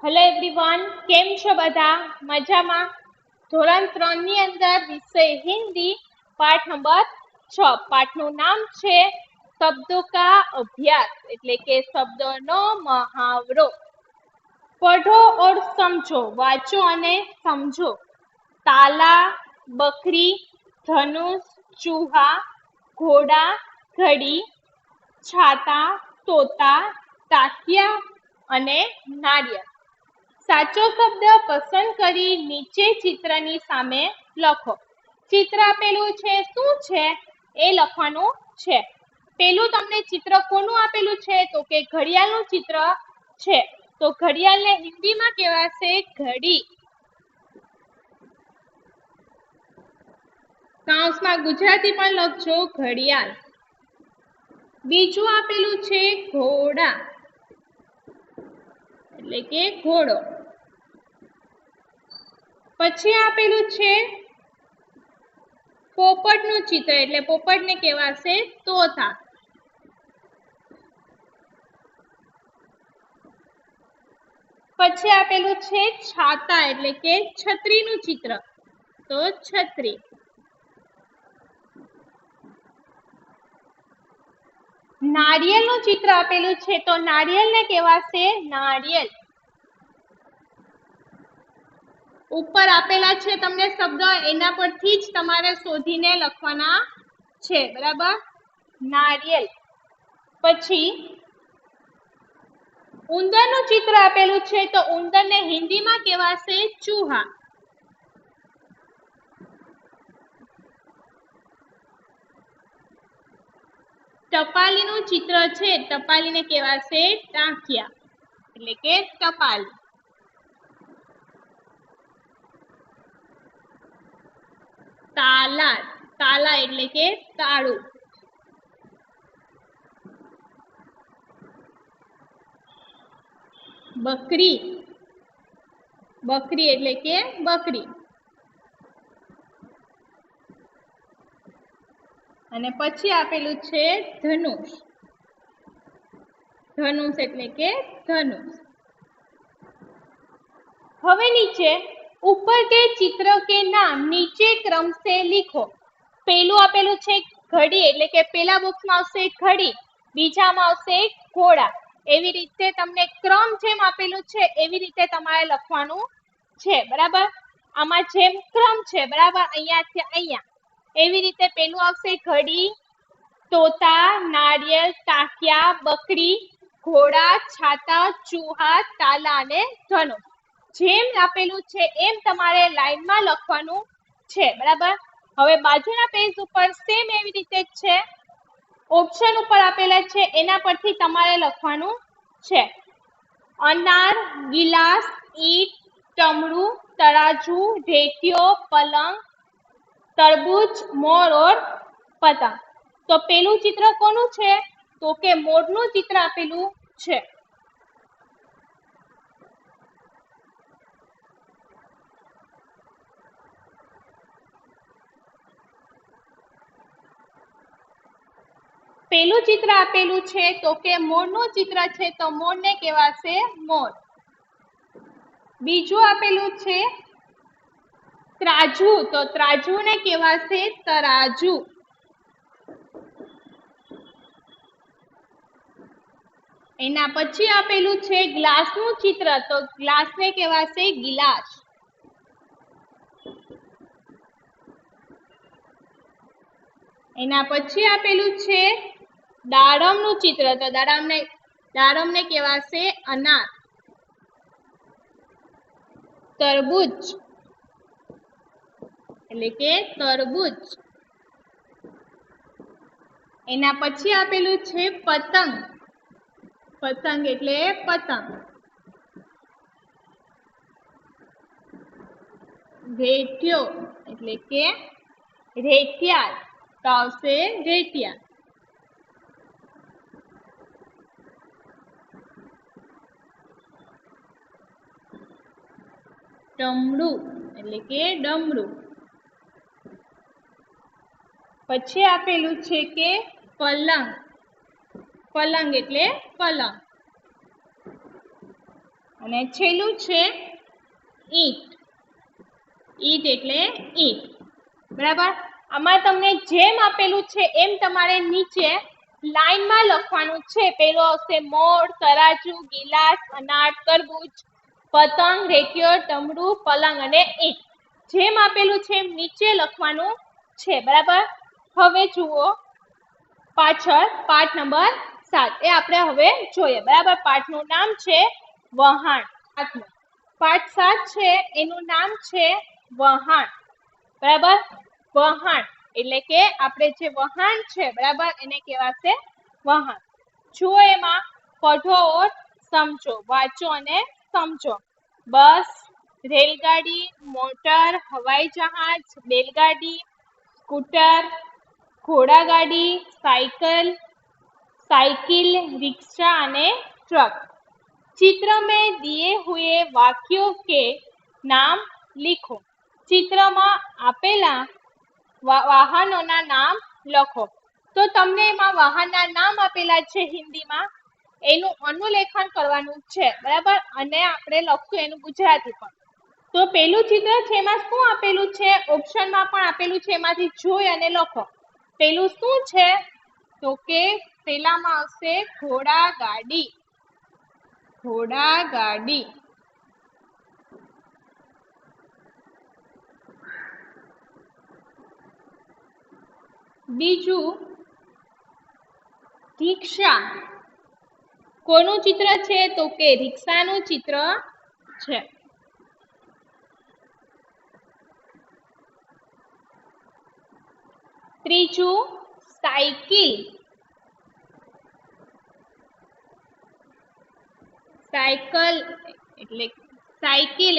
Hello everyone, કેમ છો બધા? મજામાં? ધોરણ 3 ની અંદર વિષય હિન્દી પાઠ નંબર 6 પાઠનું નામ છે શબ્દો કા અભ્યાસ એટલે કે શબ્દોનો મહાવરો। पढ़ो और समझो, वाचो अने समझो। ताला, बकरी, धनुष, चूहा, घोड़ा, घड़ी, छाता, तोता, ताकिया अने नारियल। साचो शब्द पसंद करी नीचे चित्रनी सामे लखो। चित्र आपेलू छे शुं छे ए लखवानुं छे। पेलुं तमने चित्र कोनुं आपेलुं छे तो के घड़ियाळनुं चित्र छे। तो घड़ियाळ ने हिंदी में कहेवाशे घड़ी। काउंस में गुजराती पण लखजो घड़ियाळ। बीजुं आपेलुं छे घोड़ा એટલે કે ઘોડો। પછી આપેલું છે પોપટનું ચિત્ર એટલે પોપટને કહેવાશે તોતા। પછી આપેલું છે છાતા એટલે કે છત્રીનું ચિત્ર તો છત્રી। નારિયેળનું ચિત્ર આપેલું છે તો નારિયેળને કહેવાશે નારિયેળ। ઉપર આપેલા છે તમને શબ્દ એના પરથી જ તમારે શોધીને લખવાના છે, બરાબર? નારિયેળ। પછી ઉંદરનું ચિત્ર આપેલું છે તો ઉંદરને હિન્દીમાં કહેવાશે ચૂહા। ટપાલીનું ચિત્ર છે ટપાલીને કહેવાશે ટાંકિયા એટલે કે ટપાલી। તાલા, તાલા એટલે કે તાળું। બકરી, બકરી એટલે કે બકરી। અને પછી આપેલું છે ધનુષ, ધનુષ એટલે કે ધનુષ। હવે નીચે ऊपर के चित्र के नाम नीचे क्रम से लिखो। पेलू आपेलू छे घड़ी એટલે કે પેલા બોક્સમાં આવશે ઘડી, બીજામાં આવશે ઘોડા। એવી રીતે તમને ક્રમ જેમ આપેલું છે એવી રીતે તમારે લખવાનું છે, બરાબર? આમાં જેમ ક્રમ છે, બરાબર, અહીંયાથી અહીંયા એવી રીતે પેલું આવશે ઘડી, તોતા, નારિયેળ, તાકિયા, બકરી, ઘોડા, છાતા, ચૂહા, તાલા અને ધનુષ। જેમ આપેલું છે એમ તમારે લાઈનમાં લખવાનું છે, બરાબર? હવે બાજુના પેજ ઉપર સેમ એવી રીતે જ છે, ઓપ્શન ઉપર આપેલા છે એના પરથી તમારે લખવાનું છે। અનાર, ગિલાસ, ઈંટ, टमरू, तराजू, ढेकियो, पलंग, तरबूज, मोर और पतंग। तो पेलू चित्र कोनु छे तो के मोरनु चित्र आपेलू छे। पेलू चित्र आपेलू छे तो के मोरनु चित्र छे तो मोर ने कहेवाशे मोर। बीजू आपेलू छे तराजू तो तराजू ने कहेवाशे तराजू। एना पछी आपेलू छे ग्लासनुं चित्र तो ग्लास ने कहेवाशे गिलास। एना पछी आपेलू छे दाड़मनुं चित्र तो दाड़म ने कहेवाशे अनार। तरबूज એટલે કે તરબૂચ। એના પછી આપેલું છે પતંગ, પતંગ એટલે પતંગ। રેટિયો એટલે કે રેટિયાળ તો આવશે રેટિયા। ડમરું એટલે કે ડમરું। પછી આપેલું છે કે પલંગ, પલંગ એટલે પલંગ। અને છેલ્લું છે ઈંટ. ઈંટ એટલે ઈંટ. બરાબર. આમાં તમને જેમ આપેલું છે એમ તમારે નીચે લાઈનમાં લખવાનું છે. પેલો આવશે મોર, તરાજુ, ગિલાસ, અનાજ, તરબૂચ, પતંગ, રેડિયો, ડમરું, પલંગ અને ઈંટ. જેમ આપેલું છે એમ નીચે લખવાનું છે. બરાબર. હવે જુઓ પાછળ પાઠ નંબર 7 એ આપણે હવે જોઈએ. બરાબર. પાઠનું નામ છે વહાણ. પાઠ 7 છે એનું નામ છે વહાણ. બરાબર. વહાણ એટલે કે આપણે જે વહાણ છે બરાબર એને કહેવાશે વહાણ. જુઓ એમાં પઢો ઓર સમજો, વાંચો અને સમજો. બસ, રેલગાડી, મોટર, હવાઈ જહાજ, બેલગાડી, સ્કૂટર, ઘोड़ागाड़ी, साइकिल, साइकिल, रिक्शा અને ट्रक. चित्र में दिए हुए वाक्यों के नाम लिखो. ચિત્રમાં આપેલા વાહનોના નામ લખો. તો તમને એમાં વાહનના નામ આપેલા છે હિન્દીમાં, એનું અનુલેખન કરવાનું છે. બરાબર. અને આપણે લખશું એનું ગુજરાતી પણ. તો પેલું ચિત્ર છે એમાં શું આપેલું છે, ઓપ્શનમાં પણ આપેલું છે, એમાંથી જોઈ અને લખો. પેલું શું છે તો કે પેલામાં આવશે ઘોડાગાડી. ઘોડાગાડી. બીજું રિક્ષા. કોનું ચિત્ર છે તો કે રિક્ષાનું ચિત્ર છે. ત્રીજું સાયકલ. સાયકલ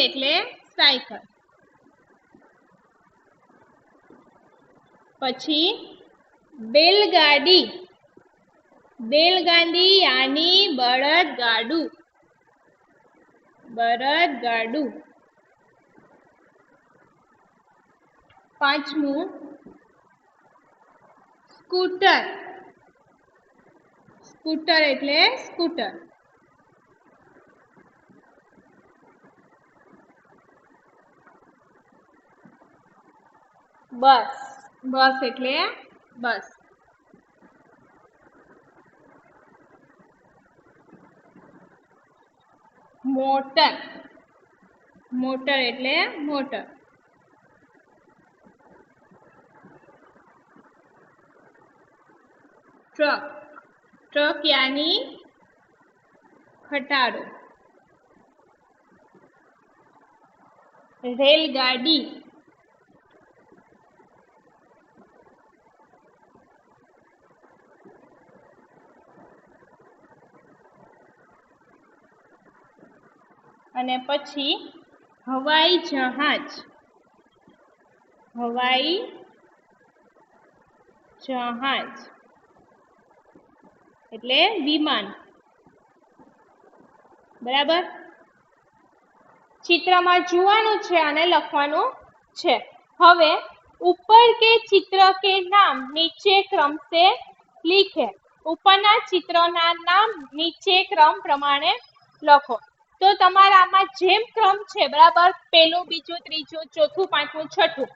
એટલે સાયકલ. પછી બેલગાડી. બેલગાડી યાની બળદગાડું. બળદગાડું. પાંચમું સ્કૂટર. સ્કૂટર એટલે સ્કૂટર. બસ. બસ એટલે બસ. મોટર. મોટર એટલે મોટર. ટ્રક. ટ્રક યાની ખટારો. રેલગાડી. અને પછી હવાઈ જહાજ. હવાઈ જહાજ એટલે વિમાન. બરાબર. ચિત્રમાં જોવાનું છે અને લખવાનું છે. હવે ઉપર કે ચિત્ર કે નામ નીચે ક્રમ से लिखे. ઉપરના ચિત્રના નામ નીચે ક્રમ પ્રમાણે લખો. તો તમારા આમાં જેમ ક્રમ છે બરાબર, પહેલું, બીજું, ત્રીજું, ચોથું, પાંચમું, છઠ્ઠું,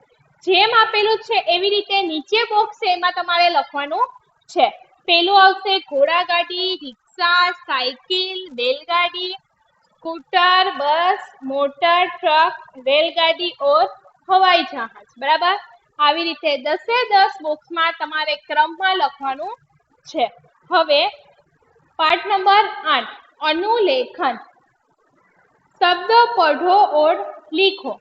જેમ આપેલું છે એવી રીતે નીચે બોક્સ છે એમાં તમારે લખવાનું છે. પેલું આવશે ઘોડાગાડી, રિક્ષા, સાયકલ, બેલગાડી, स्कूटर, बस, मोटर, ट्रक, रेलगाड़ी और हवाई जहाज. बराबर. આવી રીતે 10 બોક્સમાં તમારે ક્રમમાં લખવાનું છે. હવે પાઠ નંબર 8 અનુલેખન. શબ્દ પઢો ઓર લીખો.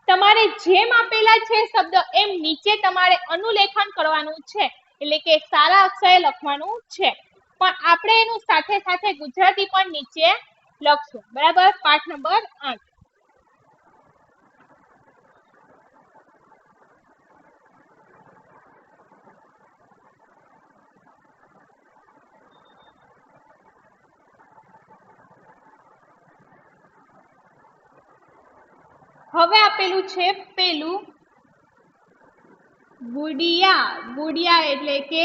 તમારે જેમ આપેલા છે શબ્દ એમ નીચે તમારે અનુલેખન કરવાનું છે, એટલે કે સારા અક્ષરે લખવાનું છે. પણ આપણે એનું સાથે સાથે ગુજરાતી પણ નીચે લખશું. બરાબર. પાઠ નંબર 8. હવે આપેલું છે પેલું ગુડિયા. ગુડિયા એટલે કે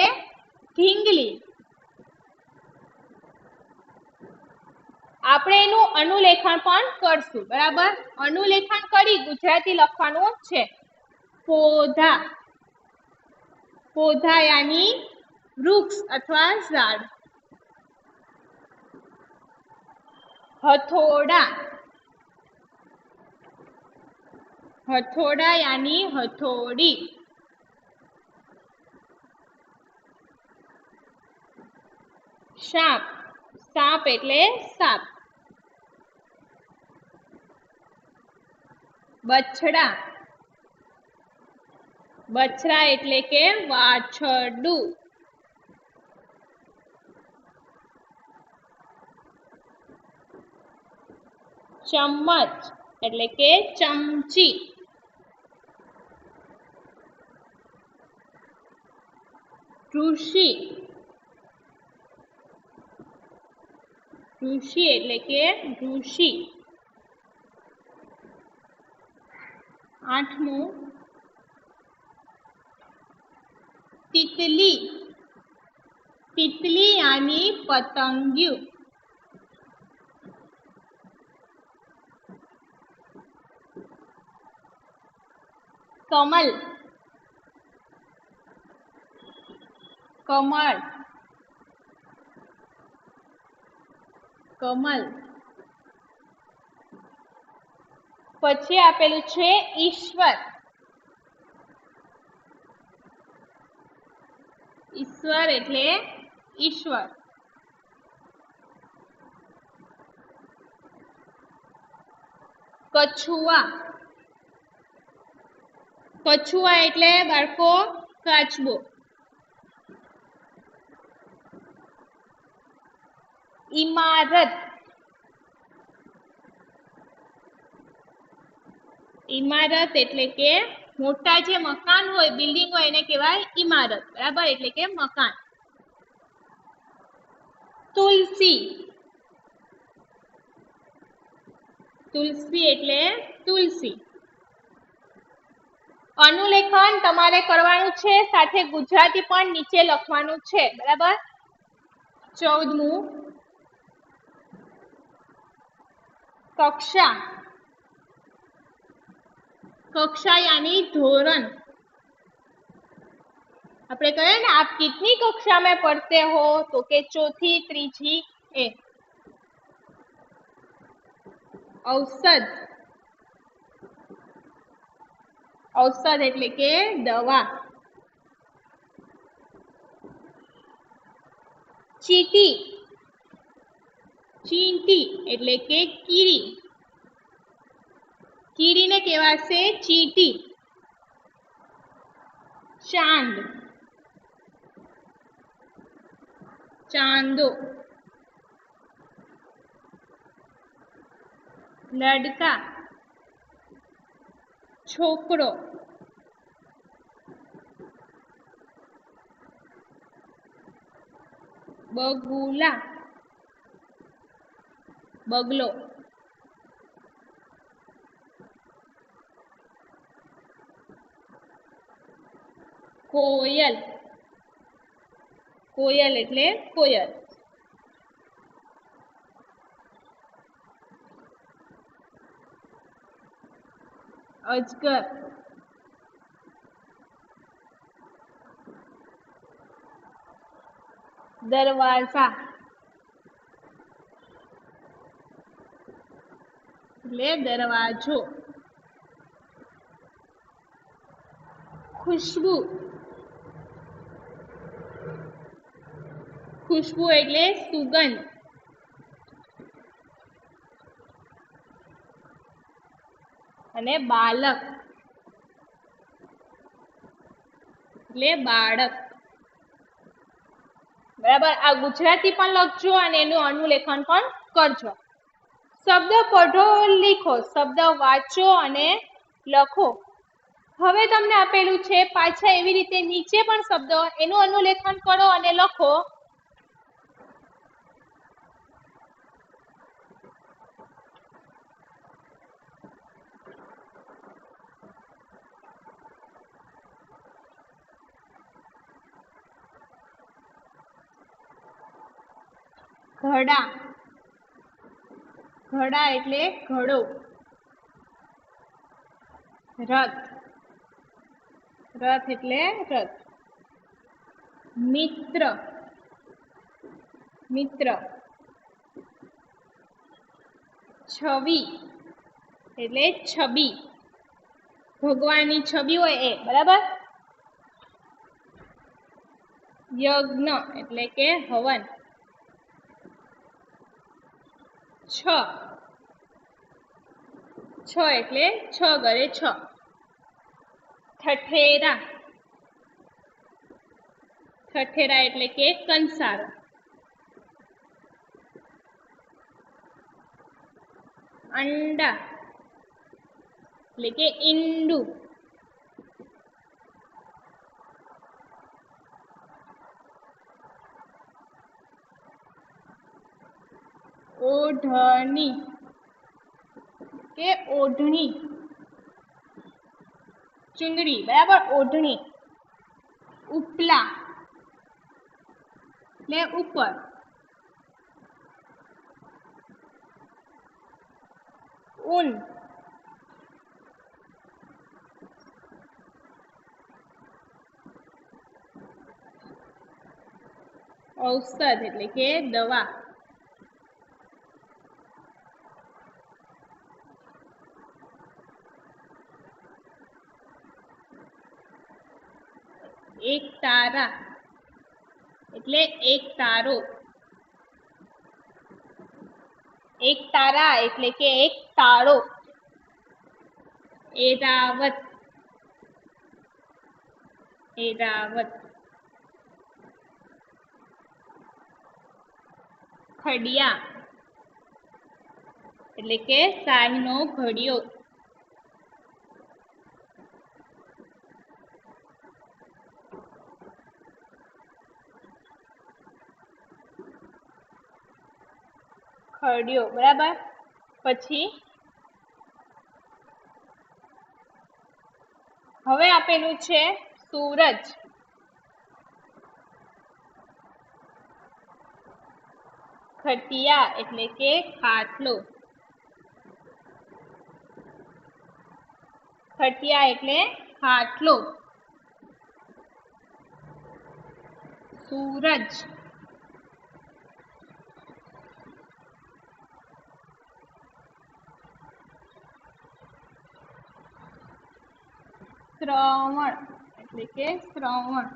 ઢીંગલી. આપણે એનું અનુલેખન પણ કરશું, બરાબર. અનુલેખન કરી ગુજરાતી લખવાનું છે. પૌધા, પૌધા યાની વૃક્ષ અથવા ઝાડ. હથોડા, हथौड़ा यानी हथौड़ी. साप, साप एटले साप. बछड़ा, बछड़ा एटले के वाछरडू. चम्मच एटले के चमची. ऋषि, ऋषि एटले के ऋषि. 8मु तितली, तितली यानी पतंगियु. कमल, कमल, कमल. પછી આપેલું છે ઈશ્વર. ઈશ્વર એટલે ઈશ્વર. કછુઆ, કછુઆ એટલે બાળકો કાચબો. इमारत, इमारत एटले के मोटा जे मकान होय, बिल्डिंग होय एने कहेवाय इमारत, बराबर, एटले के मकान. तुलसी, तुलसी एटले तुलसी. अनुलेखन तमारे करवानुं छे, साथे गुजराती पण नीचे लखवानुं छे, बराबर. 14मु कक्षा, कक्षा यानी धोरण. આપણે કહીએ ને आप कितनी कक्षा में पढ़ते हो, तो के चौथी, ત્રીજી ए. औषध, औषध એટલે કે દવા. ચીટી, ચીંટી એટલે કે કીડી. કીડીને કહેવાશે ચીટી. ચાંદ, ચાંદો. लड़का, छोकरो. बगुला, बगलो. कोयल, कोयल એટલે કોયલ. अजगर, दरवाजा એટલે દરવાજો. खुशबू, खुशबू એટલે સુગંધ. અને બાલક એટલે બાળક, બરાબર. આ ગુજરાતી પણ લખજો અને એનું અનુલેખન પણ કરજો. શબ્દ પઢો, લીખો. શબ્દ વાંચો અને લખો. હવે તમને આપેલું છે પાછા એવી રીતે નીચે પણ શબ્દ, એનું અનુલેખન કરો અને લખો. ઘડા, ઘડા એટલે ઘડો, રથ, રથ એટલે રથ, મિત્ર, મિત્ર, છવી એટલે છબી, ભગવાનની છબી હોય એ, બરાબર. યજ્ઞ એટલે કે હવન. છ, છ એટલે છ ગરે છ. ઠઠેરા, ઠઠેરા એટલે કે કંસારો. અંડા એટલે કે ઈંડું. ઓઢણી કે ઓઢણી, ચુંદડી, બરાબર, ઓઢણી. ઉપલા એટલે ઉપર. ઊન, ઔષધ એટલે કે દવા. એક તારા એટલે એક તારો. એક તારા એટલે કે એક તાળો. એરાવત, એરાવત. ખડિયા એટલે કે શાહીનો ઘડિયો. ખડિયો, બરાબર. પછી હવે આપેલું છે સૂરજ. ખટિયા એટલે કે ખાટલો. ખટિયા એટલે ખાટલો. સૂરજ, શ્રવણ એટલે કે શ્રવણ.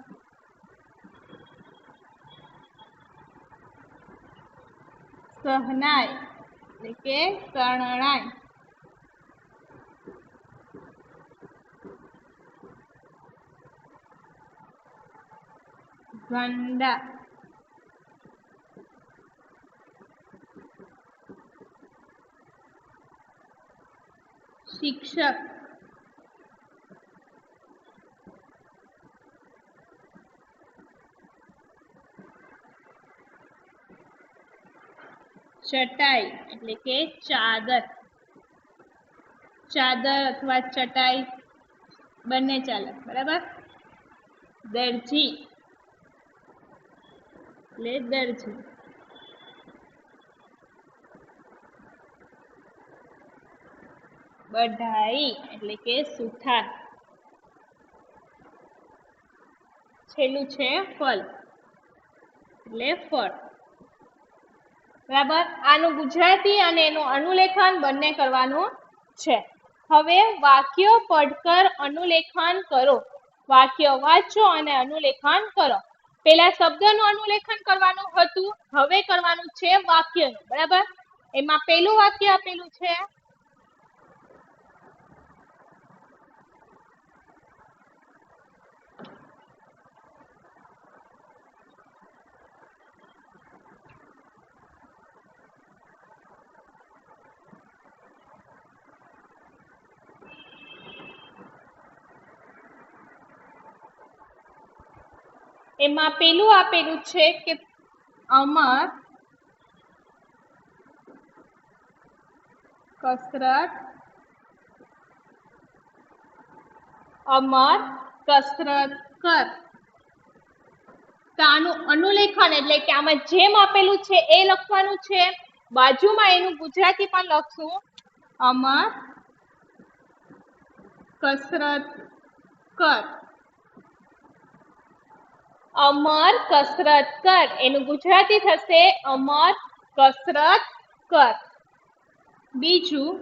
સહનાઈ એટલે કે શરણાઈ. ગંડા, શિક્ષક. ચટાઈ એટલે કે ચાદર. ચાદર અથવા ચટાઈ બંને ચાલે, બરાબર. દરજી એટલે દરજી. બઢાઈ એટલે કે સુથાર. છેલ્લું છે ફળ એટલે ફળ, બરાબર. આનું ગુજરાતી અને એનું અનુલેખન બંને કરવાનું છે. હવે વાક્ય પઢકર અનુલેખન કરો. વાક્ય વાંચો અને અનુલેખન કરો. પેલા શબ્દનું અનુલેખન કરવાનું હતું, હવે કરવાનું છે વાક્યનું, બરાબર. એમાં પેલું વાક્ય આપેલું છે એમાં પેલું આપેલું છે કે અમર કસરત, અમર કસરત કર. તો આનું અનુલેખન એટલે કે આમાં જેમ આપેલું છે એ લખવાનું છે, બાજુમાં એનું ગુજરાતી પણ લખશું, અમર કસરત કર. અમર કસરત કર એનું ગુજરાતી થશે અમર કસરત કર. બીજું,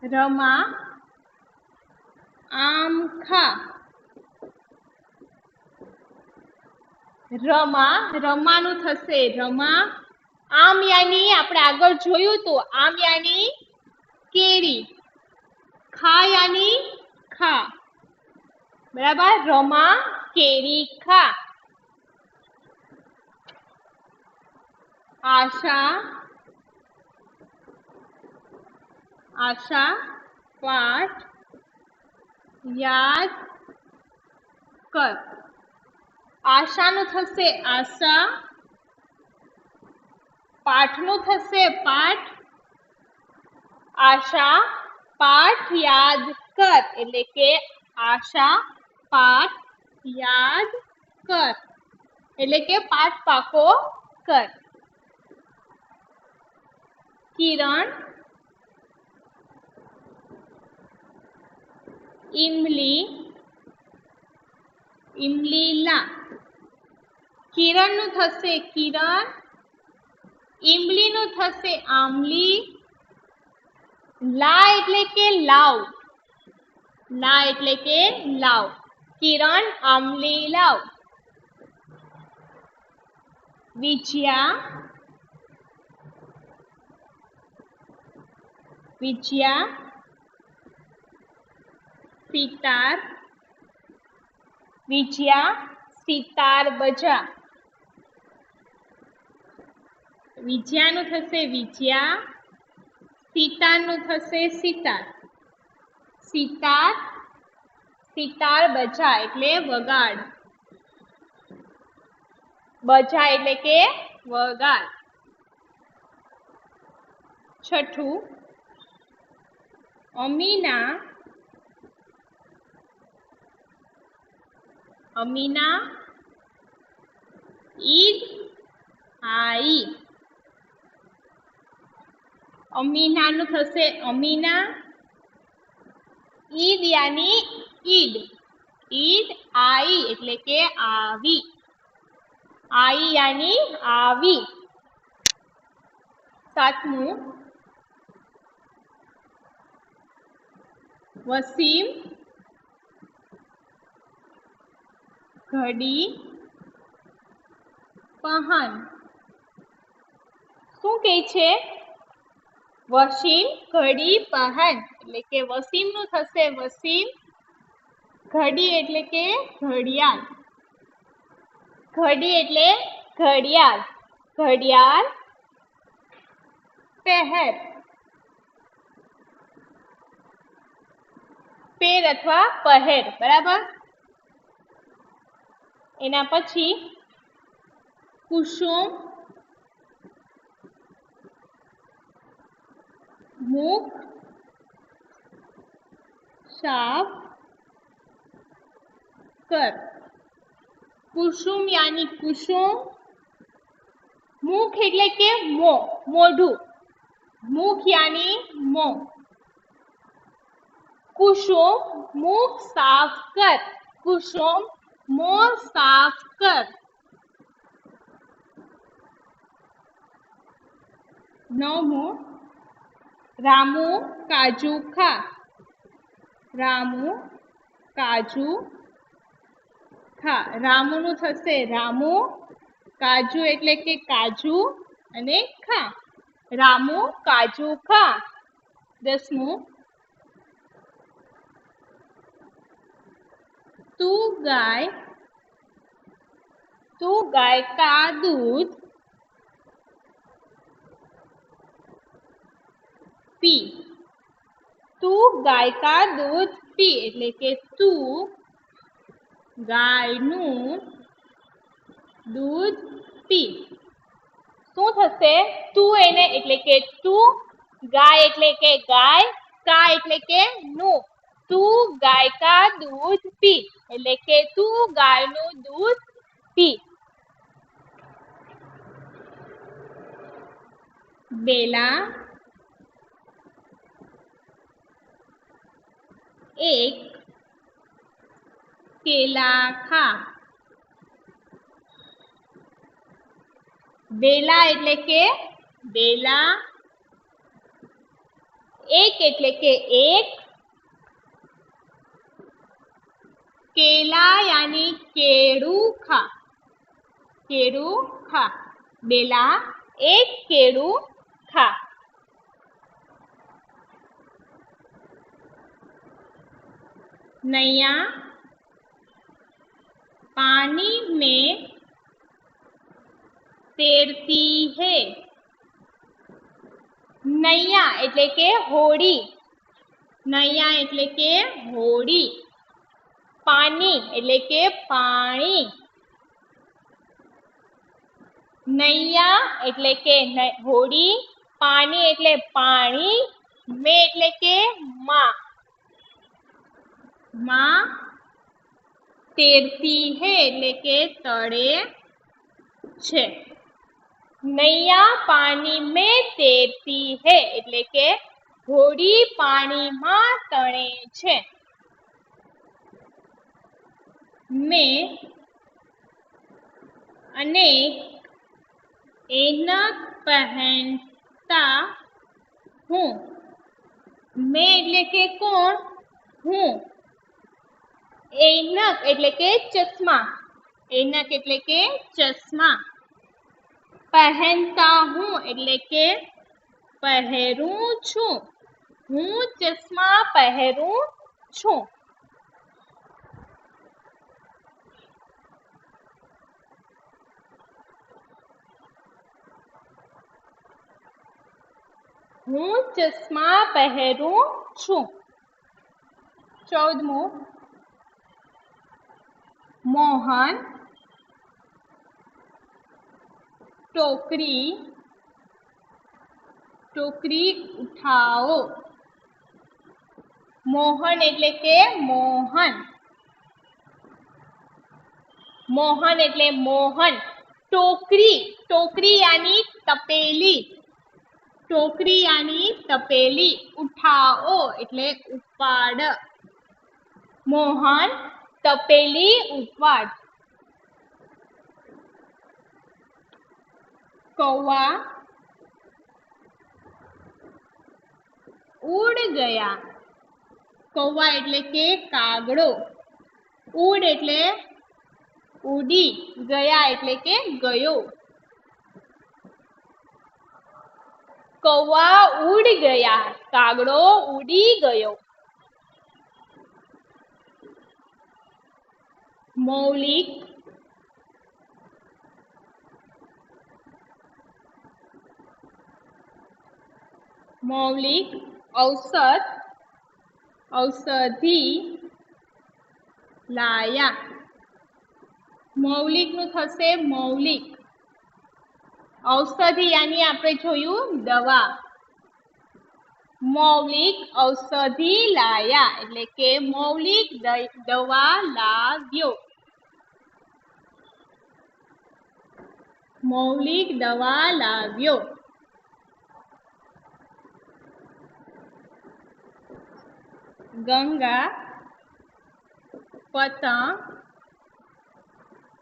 રમા આમ ખા. રમાનું થશે રમા આમ યાની આપણે આગળ જોયું તો આમ યાની કેરી, ખા યાની ખા. બરાબર, રમા કેરી ખા. આશા પાઠ યાદ કર. આશાનું થશે આશા, પાઠનું થશે પાઠ. આશા પાઠ યાદ કર એટલે કે આશા પાઠ યાદ કર એટલે કે પાઠ પાકો કર. કિરણ ઇમલી લા. કિરણનું થશે કિરણ, ઇમલીનું થશે આમલી, લા એટલે કે લાવ. લા એટલે કે લાવ. કિરણ આમલી લાવ. વિજયા સિતાર. વિજયા સિતાર બજા. વિજયાનું થશે વિજયા, સિતારનું થશે સિતાર. સિતાર બજા એટલે વગાડ. બજા એટલે કે વગાડ. છઠ્ઠું, અમીના ઈદ આઈ. અમીનાનું થશે અમીના, ઈદ યાની ઈદ. ઈદ આઈ એટલે કે આવી. આઈ યાની આવી. સાતમું, વસીમ ઘડી પહન. શું કહે છે? વસીમ ઘડી પહન એટલે કે વસીમનું થશે વસીમ, ઘડી એટલે કે ઘડિયાળ. ઘડી એટલે ઘડિયાળ. ઘડિયાળ પહેર. પેર અથવા પહેર. બરાબર. એના પછી કુસુમ મુખ સાફ કર. કુસુમ યાની કુસુમ, મુખ એટલે કે મોઢું. મુખ યાની મોં. કુસુમ મુખ સાફ કર. કુસુમ મોં સાફ કર. નવમું, રામુ કાજુ ખા. રામુ કાજુ ખા. રામુનું થશે રામુ, કાજુ એટલે કે કાજુ અને ખા. રામુ કાજુ ખા. 10મું, તું ગાય કા દૂધ પી. તું ગાય કા દૂધ પી એટલે કે તું ગાયનું દૂધ પી. શું થશે? તું એને એટલે કે તું, ગાય એટલે કે ગાય, કા એટલે કે નું. તું ગાય કા દૂધ પી એટલે કે તું ગાયનું દૂધ પી. बेला एक केला खा। बेला એટલે કે બેલા, એક એટલે કે એક, केला यानी केळू खा। केळू खा। बेला एक केळू खा। नैया पानी में तैरती है। नैया એટલે કે હોડી। નૈયા એટલે કે હોડી। પાણી એટલે કે પાણી। નૈયા એટલે કે હોડી, પાણી એટલે પાણી, में એટલે કે માં। માં तैरती है એટલે કે તળે છે। नैया पानी में तैरती है એટલે કે હોડી પાણીમાં તણે છે। मैं अनेक ऐनक पहनता हूँ। मैं એટલે કે કોણ? હું। ऐनक એટલે કે ચશ્મા। ऐनक એટલે કે ચશ્મા। पहनता हूँ એટલે કે પહેરું છું। હું ચશ્મા પહેરું છું। હું ચશ્મા પહેરું છું। 14મું મોહન टोकरी टोकरी उठाओ। मोहन એટલે કે મોહન। मोहन એટલે મોહન। टोकरी टोकरी यानी तपेली। टोकरी यानी तपेली। उठाओ એટલે ઉપાડ। मोहन तपेली उपाड। कौवा उड़ गया। कौवा એટલે કે કાગડો। ઉડ એટલે ઉડી, ગયા એટલે કે ગયો। कौवा उड़ गया, કાગડો ઉડી ગયો। मौलिक मौलिक औसत औषधि लाया। मौलिक નું થશે મૌલિક। औषधि यानी આપણે જોયું દવા। मौलिक औषधि लाया એટલે કે મૌલિક દવા લાવ્યો। मौलिक दवा लाव्यो। गंगा पतंग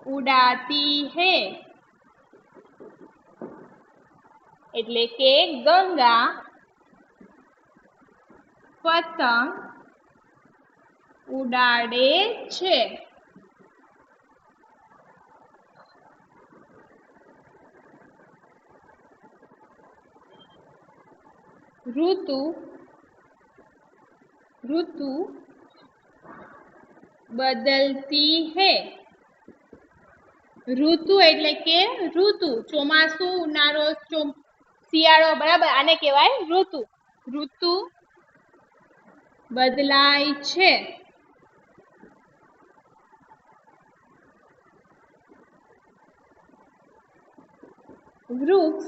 उड़ाती है એટલે કે ગંગા પતંગ ઉડાડે છે। ऋतु ऋतु बदलती है। ऋतु એટલે કે ઋતુ। ચોમાસું, ઉનાળો, શિયાળો, બરાબર, આને કહેવાય ઋતુ। ઋતુ બદલાય છે। वृक्ष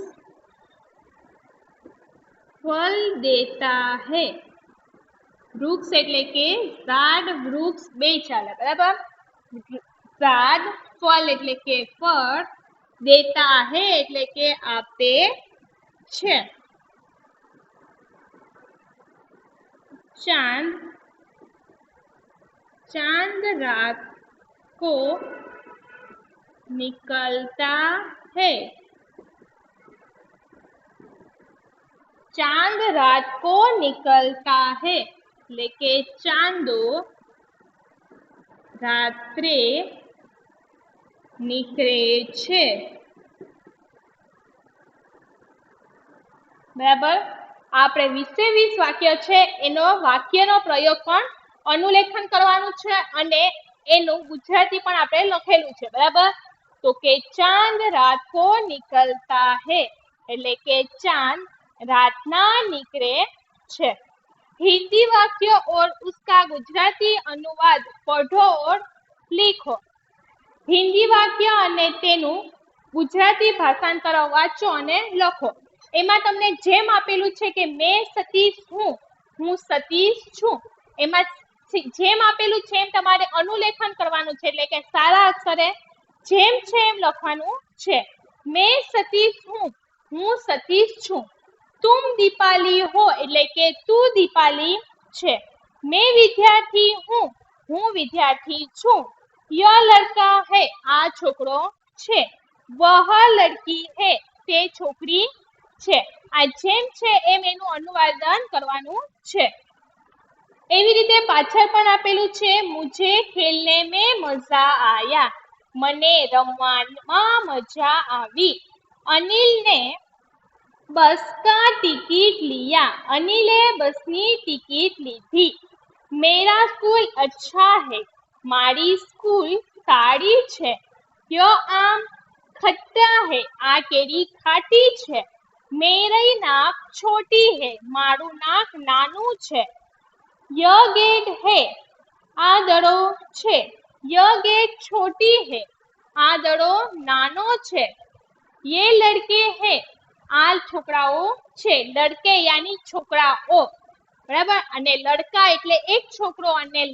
फल देता है। वृक्ष એટલે કે ઝાડ, વૃક્ષ બે ચાલે, બરાબર। ઝાડ, ફળ એટલે કે ફળ, દેતા હે એટલે કે આપે છે। चांद चांद रात को निकलता है। चांद रात को निकलता है એટલે કે ચાંદો રાત્રે નીકળે છે। બરાબર, આપણે 20 વાક્ય છે એનો વાક્યનો પ્રયોગ પણ અનુલેખન કરવાનું છે અને એનું ગુજરાતી પણ આપણે લખેલું છે। બરાબર, તો કે ચાંદ રાત કો નિકલતા હે એટલે કે ચાંદ રાતના નીકળે છે। हिंदी वाक्य और उसका गुजराती अनुवाद पढ़ो और लिखो। हिंदी वाक्य अने तेनु गुजराती भाषांतर वाँचो अने लखो। एमां तमने जेम आपेलुं छे के मैं सतीश हूँ, हूँ सतीश छूं, एमां जेम आपेलुं छे एम तमारे अनुलेखन करवानुं छे એટલે કે सारा अक्षरे जेम छे एम लखवानुं छे। मैं सतीश हूँ, हूँ सतीश छूं। तुम दीपाली हो એટલે કે તું દીપાલી છે। मैं विद्यार्थी हूँ, हूँ विद्यार्थी छूं। यह लड़का है आ छोकरो छे। वह लड़की है ते छोकरी छे। आ जेम छे एम एनुं अनुवादन करवानुं छे। एवी रीते पाछळ पण आपेलुं छे मुझे खेलने में मजा आया, मने रमवामां मजा आवी। अनिल ने बस का टिकट लिया, अनिले बसनी टिकट लीधी। मेरा स्कूल अच्छा है, मारी स्कूल सारी छे। यो आम खट्टा है, आ केरी खाटी छे। मेरी नाक छोटी है, मारू नाक नानू छे। यह गेट है, आ दड़ो छे। यह गेट छोटी है, आ दड़ो नानो छे। ये लड़के है, आ छोकराओ छे। लड़के यानी छोकराओ, बराबर, अने लड़का एटले एक छोकरो अने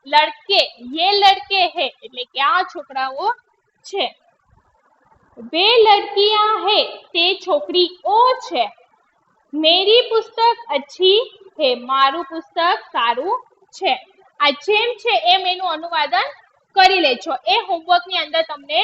लड़के ये लड़के है एटले के आ छोकराओ छे। वे लड़कियां है ते छोकरीओ छे। मेरी पुस्तक अच्छी है, मारू पुस्तक सारू छे। आ जेम छे एम एनुं अनुवादन करी लेजो। ए होमवर्क ની અંદર તમને